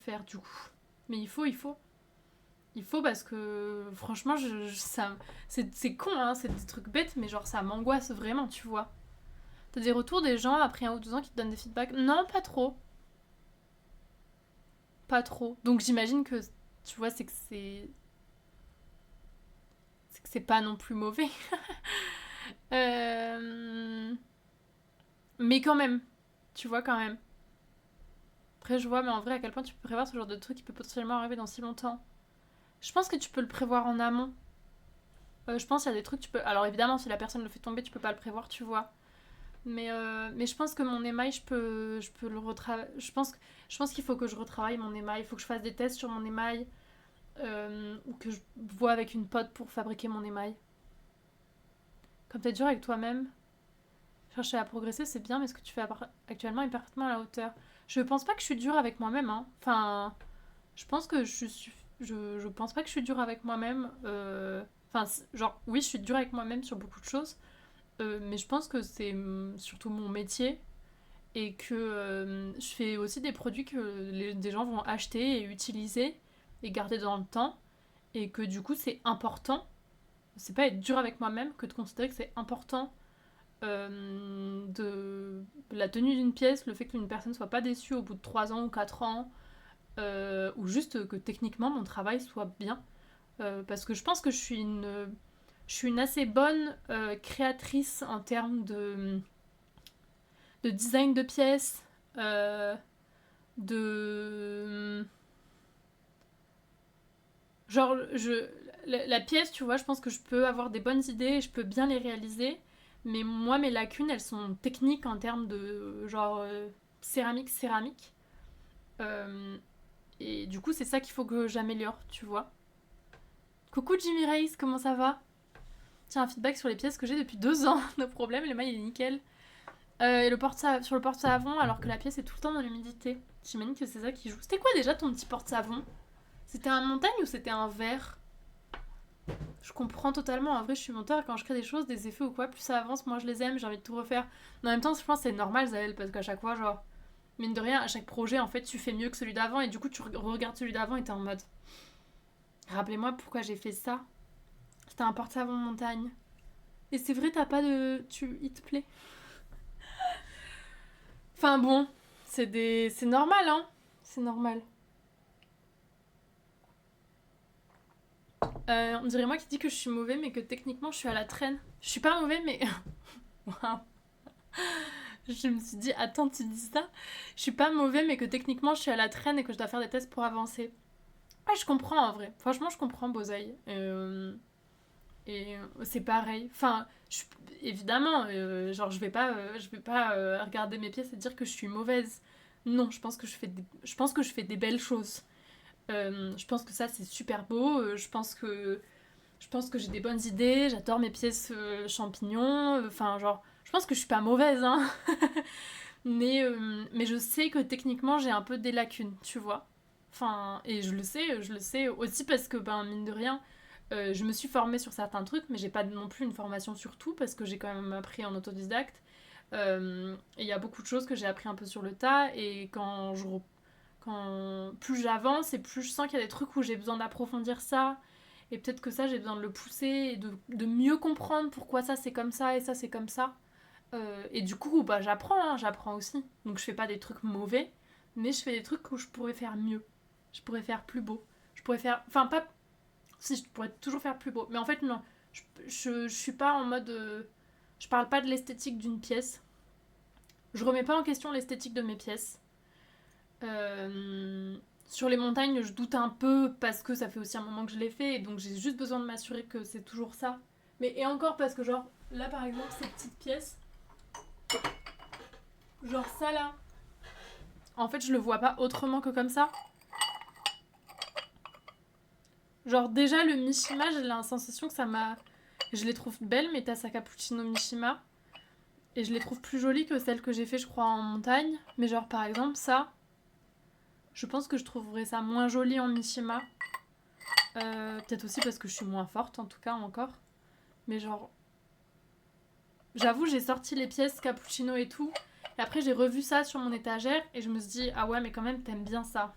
faire du coup. Mais il faut. Il faut parce que franchement, ça, c'est con, hein, c'est des trucs bêtes, mais genre ça m'angoisse vraiment, tu vois. T'as des retours des gens après 1 ou 2 ans qui te donnent des feedbacks? Non, pas trop. Pas trop. Donc j'imagine que, tu vois, c'est que c'est pas non plus mauvais. Euh, Mais quand même, tu vois, quand même. Après, je vois, mais en vrai, à quel point tu peux prévoir ce genre de truc qui peut potentiellement arriver dans si longtemps. Je pense que tu peux le prévoir en amont. Je pense qu'il y a des trucs, tu peux. Alors évidemment, si la personne le fait tomber, tu peux pas le prévoir, tu vois. Mais je pense que mon émail, je peux le retravailler. Je pense qu'il faut que je retravaille mon émail. Il faut que je fasse des tests sur mon émail. Ou que je vois avec une pote pour fabriquer mon émail. Comme t'es dur avec toi-même, chercher à progresser, c'est bien, mais ce que tu fais actuellement est parfaitement à la hauteur. Je pense pas que je suis dure avec moi-même, hein. Enfin, je pense que je pense pas que je suis dure avec moi-même. Enfin, genre, oui, je suis dure avec moi-même sur beaucoup de choses. Mais je pense que c'est surtout mon métier. Et que je fais aussi des produits que des gens vont acheter et utiliser et garder dans le temps. Et que du coup, c'est important. C'est pas être dur avec moi-même que de considérer que c'est important de la tenue d'une pièce, le fait qu'une personne soit pas déçue au bout de 3 ans ou 4 ans, ou juste que techniquement mon travail soit bien. Parce que je pense que je suis une assez bonne créatrice en termes de design de pièces, de... Genre, la pièce, tu vois, je pense que je peux avoir des bonnes idées et je peux bien les réaliser. Mais moi, mes lacunes, elles sont techniques en termes de genre céramique. Euh, et du coup, c'est ça qu'il faut que j'améliore, tu vois. Coucou Jimmy Race, comment ça va? Tiens, un feedback sur les pièces que j'ai depuis 2 ans. No problème, le mail est nickel. Et sur le porte-savon, alors que la pièce est tout le temps dans l'humidité. J'imagine que c'est ça qui joue. C'était quoi déjà ton petit porte-savon? C'était un montagne ou c'était un verre? Je comprends totalement. En vrai, je suis monteur quand je crée des choses, des effets ou quoi. Plus ça avance, moins je les aime, j'ai envie de tout refaire. Mais en même temps, je pense que c'est normal, Zaël, parce qu'à chaque fois, genre, mine de rien, à chaque projet, en fait, tu fais mieux que celui d'avant et du coup, tu regardes celui d'avant et t'es en mode. Rappelez-moi pourquoi j'ai fait ça. C'était un porte-savon montagne. Et c'est vrai, t'as pas de. Il te plaît. Enfin bon, c'est normal, hein. C'est normal. On dirait moi qui dis que je suis mauvais, mais que techniquement, je suis à la traîne. Je suis pas mauvais, mais. Waouh. Je me suis dit, attends, tu dis ça? Je suis pas mauvais, mais que techniquement, je suis à la traîne et que je dois faire des tests pour avancer. Ouais, je comprends en vrai. Franchement, je comprends, Bozaï. Et c'est pareil. Enfin, évidemment, genre, je vais pas regarder mes pièces et dire que je suis mauvaise. Non, je pense que je fais des belles choses. Je pense que ça, c'est super beau. Je pense que j'ai des bonnes idées. J'adore mes pièces champignons. Enfin, genre, je pense que je suis pas mauvaise, hein. Mais je sais que techniquement, j'ai un peu des lacunes, tu vois. Enfin, et je le sais aussi parce que, ben, mine de rien, je me suis formée sur certains trucs, mais j'ai pas non plus une formation sur tout parce que j'ai quand même appris en autodidacte. Et il y a beaucoup de choses que j'ai appris un peu sur le tas, et quand plus j'avance et plus je sens qu'il y a des trucs où j'ai besoin d'approfondir ça, et peut-être que ça, j'ai besoin de le pousser et de mieux comprendre pourquoi ça c'est comme ça et ça c'est comme ça. Et du coup, bah, j'apprends aussi. Donc je fais pas des trucs mauvais, mais je fais des trucs où je pourrais faire mieux. Je pourrais faire plus beau. Je pourrais faire. Enfin, pas. Si, je pourrais toujours faire plus beau. Mais en fait, non. Je suis pas en mode. Je parle pas de l'esthétique d'une pièce. Je remets pas en question l'esthétique de mes pièces. Euh, Sur les montagnes, je doute un peu parce que ça fait aussi un moment que je l'ai fait. Et donc j'ai juste besoin de m'assurer que c'est toujours ça. Mais et encore parce que, genre, là par exemple, cette petite pièce. Genre ça là, en fait, je le vois pas autrement que comme ça. Genre, déjà, le Mishima, j'ai la sensation que ça m'a. Je les trouve belles, mes tasses à cappuccino Mishima. Et je les trouve plus jolies que celles que j'ai fait, je crois, en montagne. Mais, genre, par exemple, ça, je pense que je trouverais ça moins joli en Mishima. Peut-être aussi parce que je suis moins forte, en tout cas, encore. Mais, genre, j'avoue, j'ai sorti les pièces cappuccino et tout. Et après, j'ai revu ça sur mon étagère et je me suis dit, ah ouais, mais quand même, t'aimes bien ça.